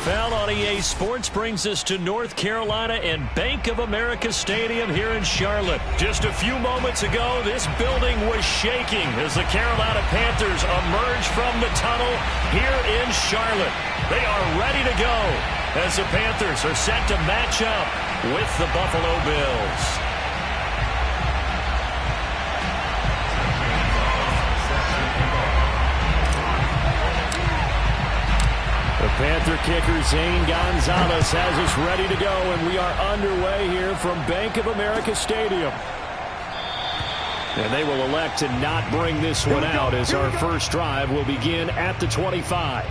NFL on EA Sports brings us to North Carolina and Bank of America Stadium here in Charlotte. Just a few moments ago, this building was shaking as the Carolina Panthers emerged from the tunnel here in Charlotte. They are ready to go as the Panthers are set to match up with the Buffalo Bills. The Panther kicker, Zane Gonzalez, has us ready to go, and we are underway here from Bank of America Stadium. And they will elect to not bring this one out as our first drive will begin at the 25.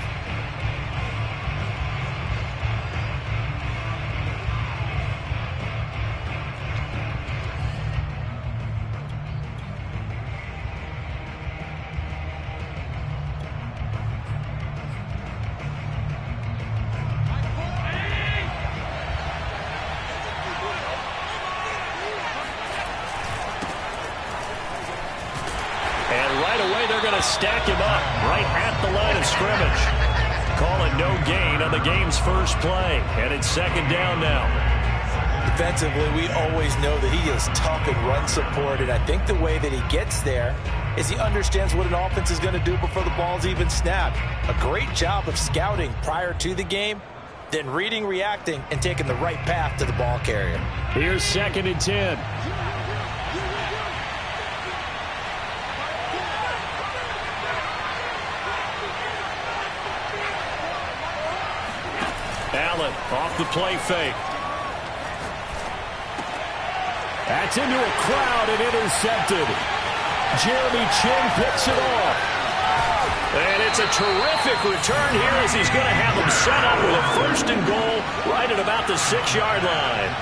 Stack him up right at the line of scrimmage. Call it no gain on the game's first play. And it's second down now. Defensively, we always know that he is tough and run support. And I think the way that he gets there is he understands what an offense is going to do before the ball's even snapped. A great job of scouting prior to the game, then reading, reacting, and taking the right path to the ball carrier. Here's second and 10. Allen off the play fake. That's into a crowd and intercepted. Jeremy Chin picks it off. And it's a terrific return here as he's going to have them set up with a first and goal right at about the 6-yard line.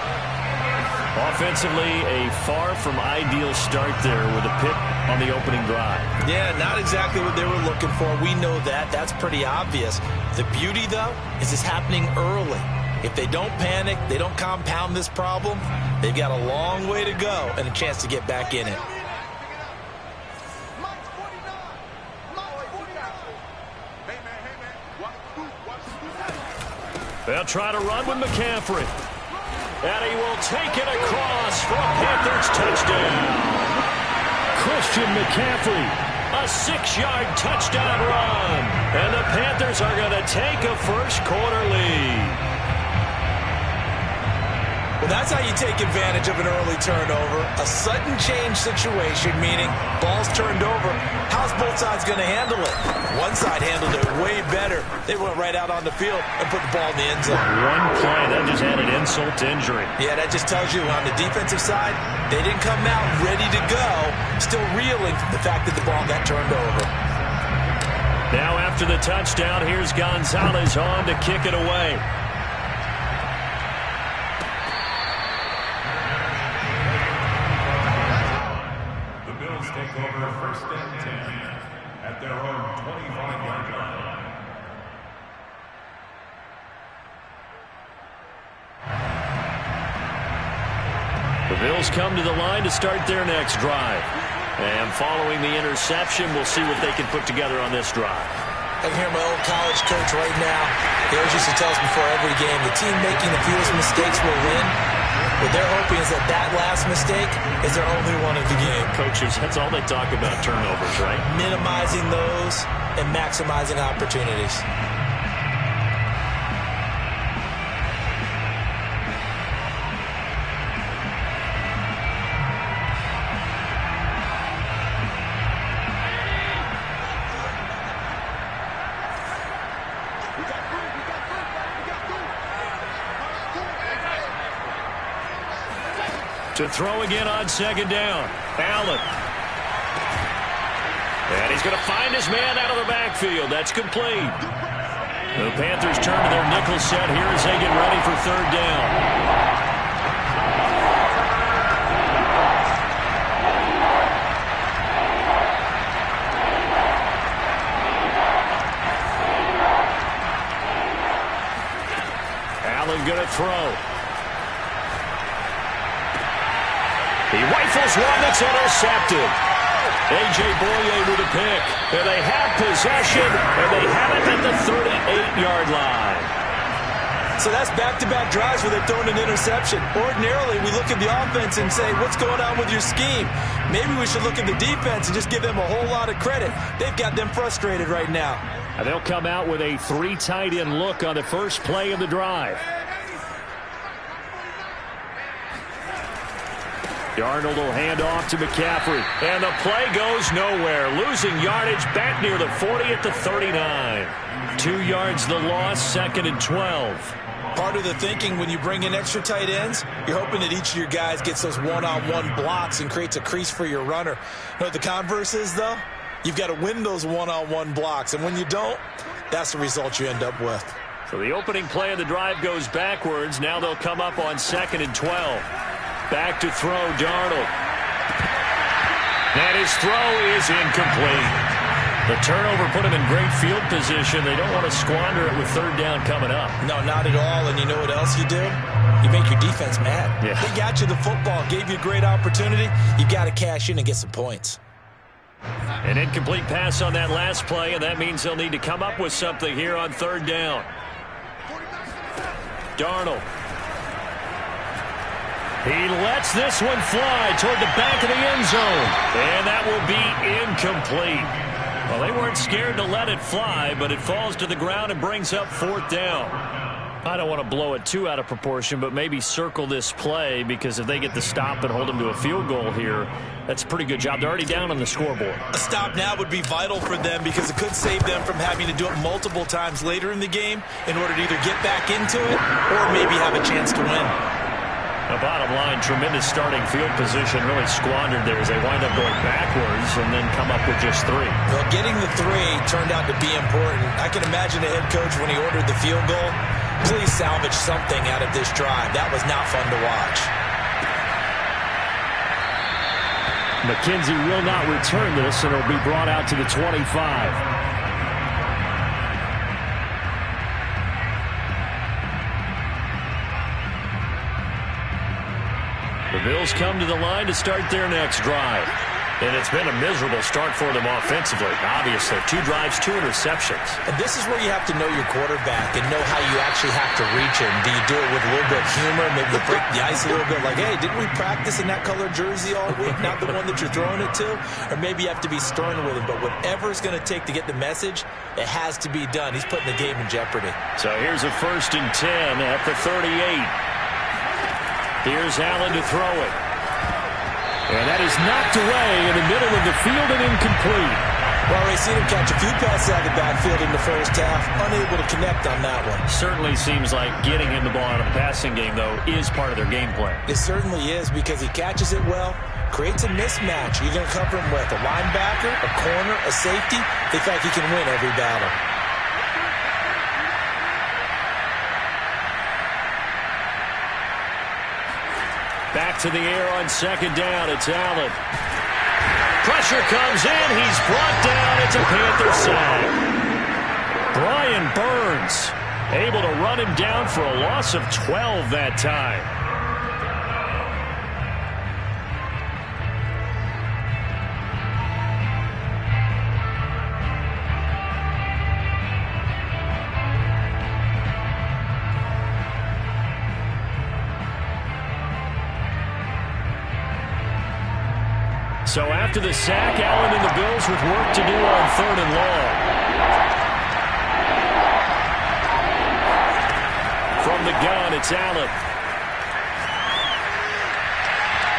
Offensively, a far from ideal start there with a pick on the opening drive. Yeah, not exactly what they were looking for. We know that. That's pretty obvious. The beauty, though, is it's happening early. If they don't panic, they don't compound this problem, they've got a long way to go and a chance to get back in it. They'll try to run with McCaffrey. And he will take it across for a Panthers touchdown. Christian McCaffrey, a 6-yard touchdown run. And the Panthers are going to take a first-quarter lead. Well, that's how you take advantage of an early turnover. A sudden change situation, meaning ball's turned over. How's both sides going to handle it? One side handled it way better. They went right out on the field and put the ball in the end zone. One play, that just added insult to injury. Yeah, that just tells you on the defensive side, they didn't come out ready to go, still reeling from the fact that the ball got turned over. Now after the touchdown, here's Gonzalez on to kick it away. Take over first and 10 at their own 25-yard line. The Bills come to the line to start their next drive. And following the interception, we'll see what they can put together on this drive. I can hear my old college coach right now. He always used to tell us before every game, the team making the fewest mistakes will win. What they're hoping is that that last mistake is their only one of the game. Coaches, that's all they talk about, turnovers, right? Minimizing those and maximizing opportunities. To throw again on second down. Allen. And he's going to find his man out of the backfield. That's complete. The Panthers turn to their nickel set here as they get ready for third down. Allen going to throw. He rifles one that's intercepted. A.J. Boye with a pick. And they have possession, and they have it at the 38-yard line. So that's back-to-back drives where they've thrown an interception. Ordinarily, we look at the offense and say, what's going on with your scheme? Maybe we should look at the defense and just give them a whole lot of credit. They've got them frustrated right now. And they'll come out with a 3 tight end look on the first play of the drive. Darnold will hand off to McCaffrey. And the play goes nowhere. Losing yardage back near the 40 at the 39. 2 yards the loss, 2nd and 12. Part of the thinking when you bring in extra tight ends, you're hoping that each of your guys gets those one-on-one blocks and creates a crease for your runner. You know what the converse is, though? You've got to win those one-on-one blocks. And when you don't, that's the result you end up with. So the opening play of the drive goes backwards. Now they'll come up on 2nd and 12. Back to throw, Darnold. And his throw is incomplete. The turnover put him in great field position. They don't want to squander it with 3rd down coming up. No, not at all. And you know what else you do? You make your defense mad. Yeah. They got you the football, gave you a great opportunity. You got to cash in and get some points. An incomplete pass on that last play, and that means they'll need to come up with something here on 3rd down. Darnold. He lets this one fly toward the back of the end zone. And that will be incomplete. Well, they weren't scared to let it fly, but it falls to the ground and brings up 4th down. I don't want to blow it too out of proportion, but maybe circle this play, because if they get the stop and hold them to a field goal here, that's a pretty good job. They're already down on the scoreboard. A stop now would be vital for them, because it could save them from having to do it multiple times later in the game in order to either get back into it or maybe have a chance to win. The bottom line, tremendous starting field position, really squandered there as they wind up going backwards and then come up with just 3. Well, getting the 3 turned out to be important. I can imagine the head coach, when he ordered the field goal, please salvage something out of this drive. That was not fun to watch. McKenzie will not return this, and it'll be brought out to the 25. The Bills come to the line to start their next drive. And it's been a miserable start for them offensively. Obviously, 2 drives, 2 interceptions. And this is where you have to know your quarterback and know how you actually have to reach him. Do you do it with a little bit of humor? Maybe you break the ice a little bit, like, hey, didn't we practice in that color jersey all week? Not the one that you're throwing it to? Or maybe you have to be stern with him. But whatever it's going to take to get the message, it has to be done. He's putting the game in jeopardy. So here's a 1st and 10 at the 38. Here's Allen to throw it. And that is knocked away in the middle of the field and incomplete. Well, we've seen him catch a few passes out of the backfield in the first half. Unable to connect on that one. Certainly seems like getting him the ball out of the passing game, though, is part of their game plan. It certainly is, because he catches it well, creates a mismatch. You're going to cover him with a linebacker, a corner, a safety. They feel like he can win every battle. Back to the air on 2nd down. It's Allen. Pressure comes in. He's brought down. It's a Panther sack. Brian Burns able to run him down for a loss of 12 that time. So after the sack, Allen and the Bills with work to do on 3rd and long. From the gun, it's Allen.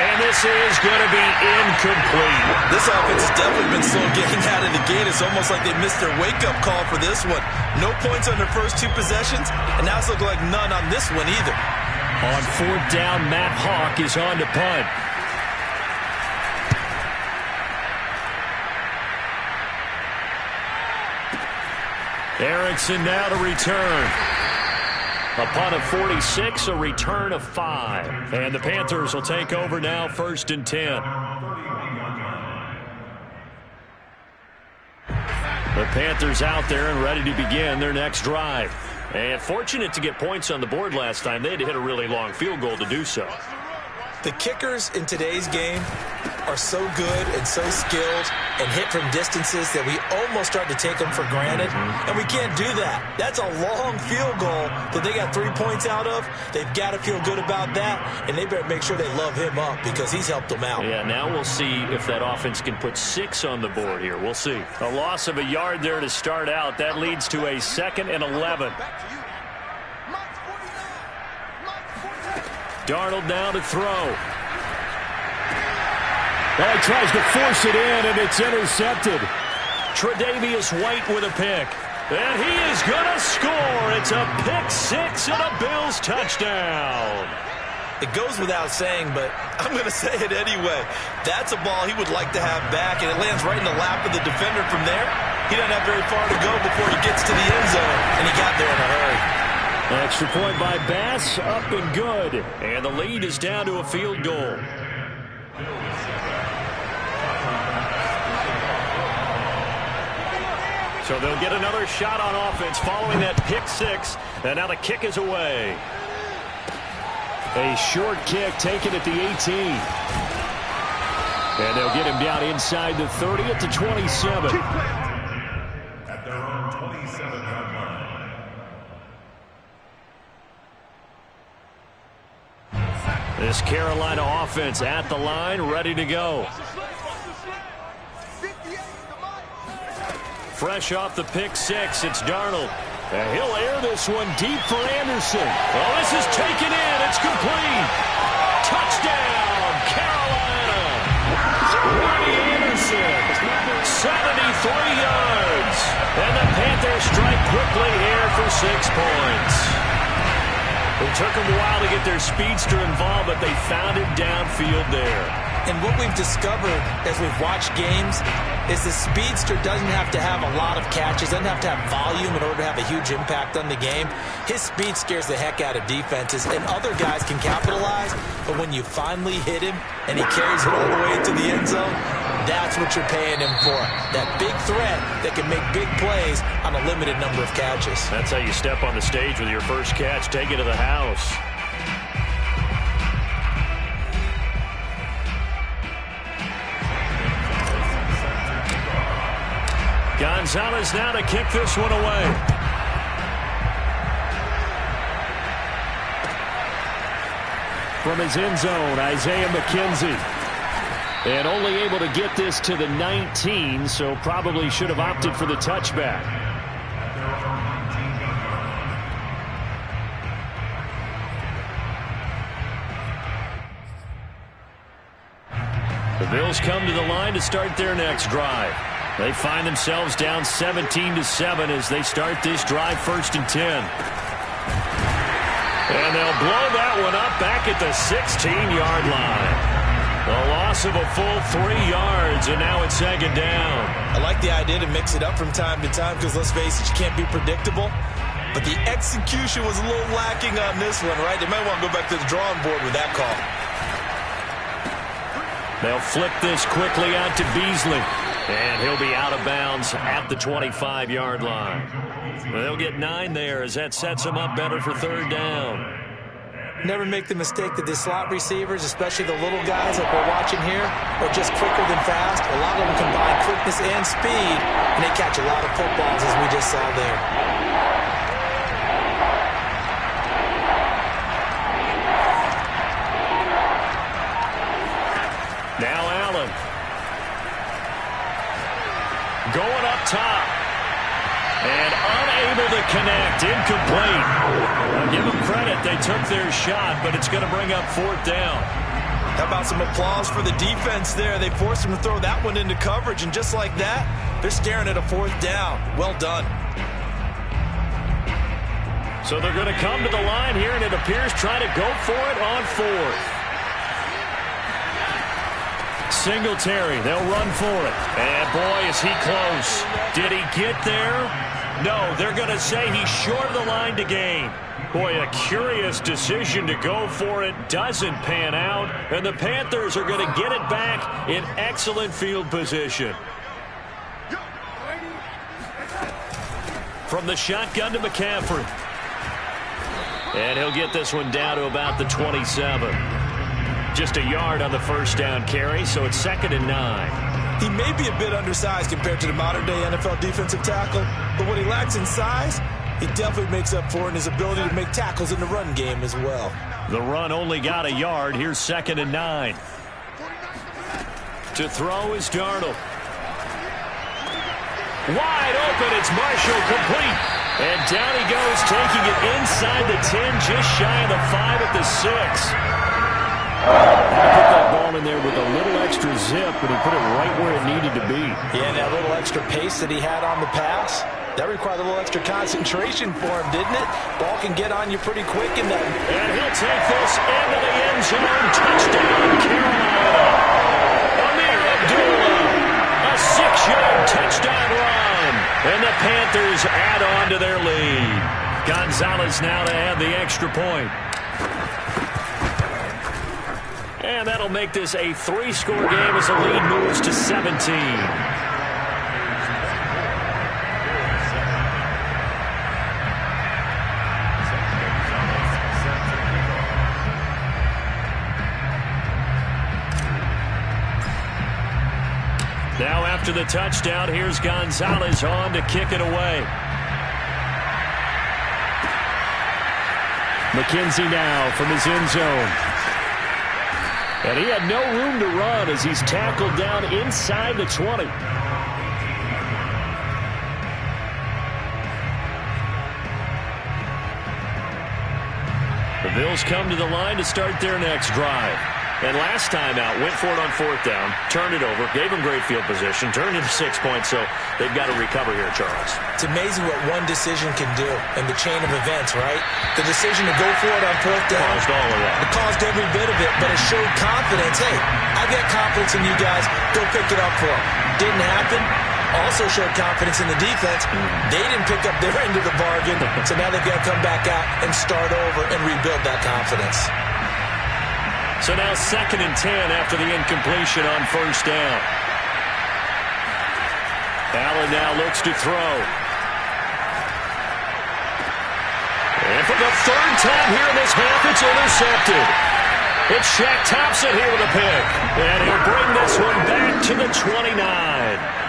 And this is going to be incomplete. This offense has definitely been slow getting out of the gate. It's almost like they missed their wake-up call for this one. No points on their first 2 possessions, and now it's looking like none on this one either. On 4th down, Matt Hawk is on to punt. Erickson now to return. A punt of 46, a return of 5. And the Panthers will take over now, 1st and 10. The Panthers out there and ready to begin their next drive. And fortunate to get points on the board last time. They had to hit a really long field goal to do so. The kickers in today's game are so good and so skilled and hit from distances that we almost start to take them for granted, and we can't do that. That's a long field goal that they got 3 points out of. They've got to feel good about that, and they better make sure they love him up because he's helped them out. Yeah, now we'll see if that offense can put 6 on the board here. We'll see. A loss of a yard there to start out. That leads to a 2nd and 11. Darnold now to throw. Well, he tries to force it in, and it's intercepted. Tre'Davious White with a pick. And he is going to score. It's a pick 6 and a Bills touchdown. It goes without saying, but I'm going to say it anyway. That's a ball he would like to have back, and it lands right in the lap of the defender from there. He doesn't have very far to go before he gets to the end zone, and he got there in a hurry. Extra point by Bass, up and good. And the lead is down to a field goal. So they'll get another shot on offense following that pick 6. And now the kick is away. A short kick taken at the 18. And they'll get him down inside the 30 at the 27. At their own 27-yard line. This Carolina offense at the line, ready to go. Fresh off the pick 6, it's Darnold. And he'll air this one deep for Anderson. Well, this is taken in. It's complete. Touchdown, Carolina. Ronnie Anderson, 73 yards. And the Panthers strike quickly here for 6 points. It took them a while to get their speedster involved, but they found him downfield there. And what we've discovered as we've watched games is the speedster doesn't have to have a lot of catches, doesn't have to have volume in order to have a huge impact on the game. His speed scares the heck out of defenses, and other guys can capitalize, but when you finally hit him and he carries it all the way to the end zone, that's what you're paying him for. That big threat that can make big plays on a limited number of catches. That's how you step on the stage with your first catch. Take it to the house. Gonzalez now to kick this one away. From his end zone, Isaiah McKenzie. And only able to get this to the 19, so probably should have opted for the touchback. The Bills come to the line to start their next drive. They find themselves down 17-7 as they start this drive 1st and 10. And they'll blow that one up back at the 16-yard line. The loss of a full 3 yards, and now it's 2nd down. I like the idea to mix it up from time to time because, let's face it, you can't be predictable. But the execution was a little lacking on this one, right? They might want to go back to the drawing board with that call. They'll flip this quickly out to Beasley. And he'll be out of bounds at the 25-yard line. They'll get 9 there as that sets them up better for 3rd down. Never make the mistake that the slot receivers, especially the little guys like we're watching here, are just quicker than fast. A lot of them combine quickness and speed, and they catch a lot of footballs as we just saw there. Now Allen. Going up top. And unable to connect. Incomplete. I'll give them credit. They took their shot, but it's going to bring up 4th down. How about some applause for the defense there? They forced him to throw that one into coverage, and just like that, they're staring at a 4th down. Well done. So they're going to come to the line here, and it appears try to go for it on 4th. Singletary, they'll run for it. And boy, is he close. Did he get there? No, they're going to say he's short of the line to gain. Boy, a curious decision to go for it. Doesn't pan out. And the Panthers are going to get it back in excellent field position. From the shotgun to McCaffrey. And he'll get this one down to about the 27. Just a yard on the first down carry, so it's 2nd and 9. He may be a bit undersized compared to the modern-day NFL defensive tackle, but what he lacks in size, he definitely makes up for in his ability to make tackles in the run game as well. The run only got a yard. Here's 2nd and 9. To throw is Darnold. Wide open, it's Marshall, complete. And down he goes, taking it inside the 10, just shy of the 5 at the 6. He put that ball in there with a little extra zip, and he put it right where it needed to be. Yeah, and that little extra pace that he had on the pass, that required a little extra concentration for him, didn't it? Ball can get on you pretty quick in that. And he'll take this into the end zone. Touchdown, Carolina. Amir Abdullah, a 6-yard touchdown run. And the Panthers add on to their lead. Gonzalez now to add the extra point. And that'll make this a 3-score game as the lead moves to 17. Now after the touchdown, here's Gonzalez on to kick it away. McKenzie now from his end zone. And he had no room to run as he's tackled down inside the 20. The Bills come to the line to start their next drive. And last time out, went for it on 4th down, turned it over, gave them great field position, turned into 6 points, so they've got to recover here, Charles. It's amazing what one decision can do in the chain of events, right? The decision to go for it on 4th down. Caused all of that. It caused every bit of it, but it showed confidence. Hey, I've got confidence in you guys. Go pick it up for them. Didn't happen. Also showed confidence in the defense. They didn't pick up their end of the bargain, so now they've got to come back out and start over and rebuild that confidence. So now 2nd and 10 after the incompletion on 1st down. Allen now looks to throw. And for the 3rd time here in this half, it's intercepted. It's Shaq Thompson here with a pick. And he'll bring this one back to the 29.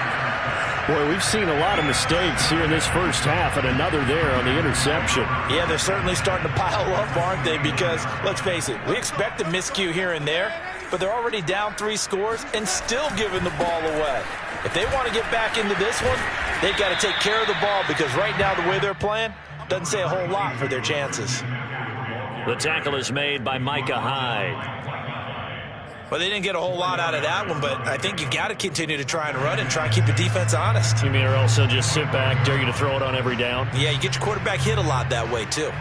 Boy, we've seen a lot of mistakes here in this first half, and another there on the interception. Yeah, they're certainly starting to pile up, aren't they? Because, let's face it, we expect a miscue here and there, but they're already down 3 scores and still giving the ball away. If they want to get back into this one, they've got to take care of the ball, because right now the way they're playing doesn't say a whole lot for their chances. The tackle is made by Micah Hyde. Well, they didn't get a whole lot out of that one, but I think you've got to continue to try and run and try and keep the defense honest. You mean or else they'll just sit back, dare you to throw it on every down? Yeah, you get your quarterback hit a lot that way, too.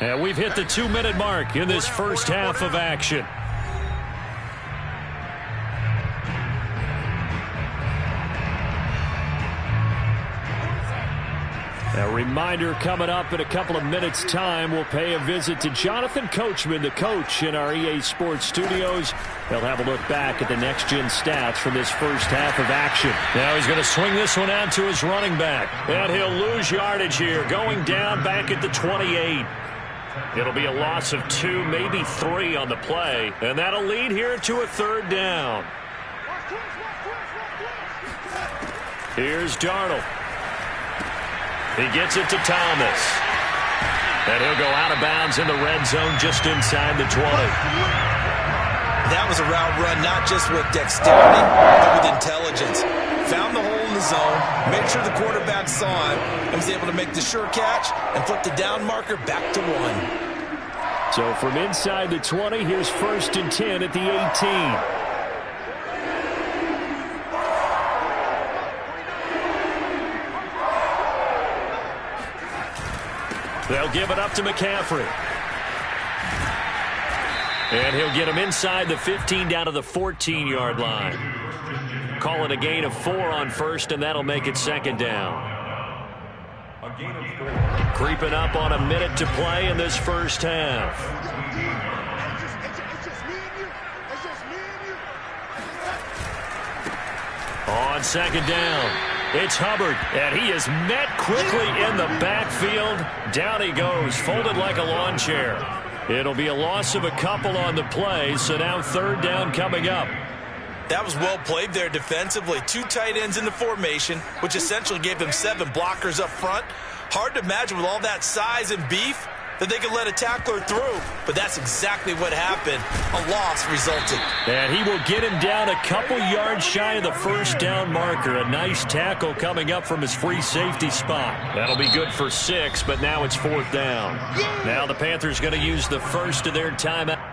And we've hit the 2-minute mark in this first half of action. A reminder coming up in a couple of minutes' time, we'll pay a visit to Jonathan Coachman, the coach in our EA Sports studios. They'll have a look back at the next-gen stats from this first half of action. Now he's going to swing this one out to his running back. And he'll lose yardage here, going down back at the 28. It'll be a loss of 2, maybe 3 on the play. And that'll lead here to a 3rd down. Here's Darnold. He gets it to Thomas. And he'll go out of bounds in the red zone just inside the 20. That was a route run not just with dexterity, but with intelligence. Found the hole in the zone, made sure the quarterback saw him, and was able to make the sure catch and flip the down marker back to 1. So from inside the 20, here's 1st and 10 at the 18. They'll give it up to McCaffrey. And he'll get him inside the 15 down to the 14-yard line. Call it a gain of 4 on 1st, and that'll make it 2nd down. Creeping up on a minute to play in this first half. On 2nd down. It's Hubbard, and he is met quickly in the backfield. Down he goes, folded like a lawn chair. It'll be a loss of a couple on the play, so now third down coming up. That was well played there defensively. 2 tight ends in the formation, which essentially gave them 7 blockers up front. Hard to imagine with all that size and beef that they could let a tackler through, but that's exactly what happened. A loss resulted. And he will get him down a couple yards shy of the first down marker. A nice tackle coming up from his free safety spot. That'll be good for 6, but now it's 4th down. Now the Panthers going to use the first of their timeout.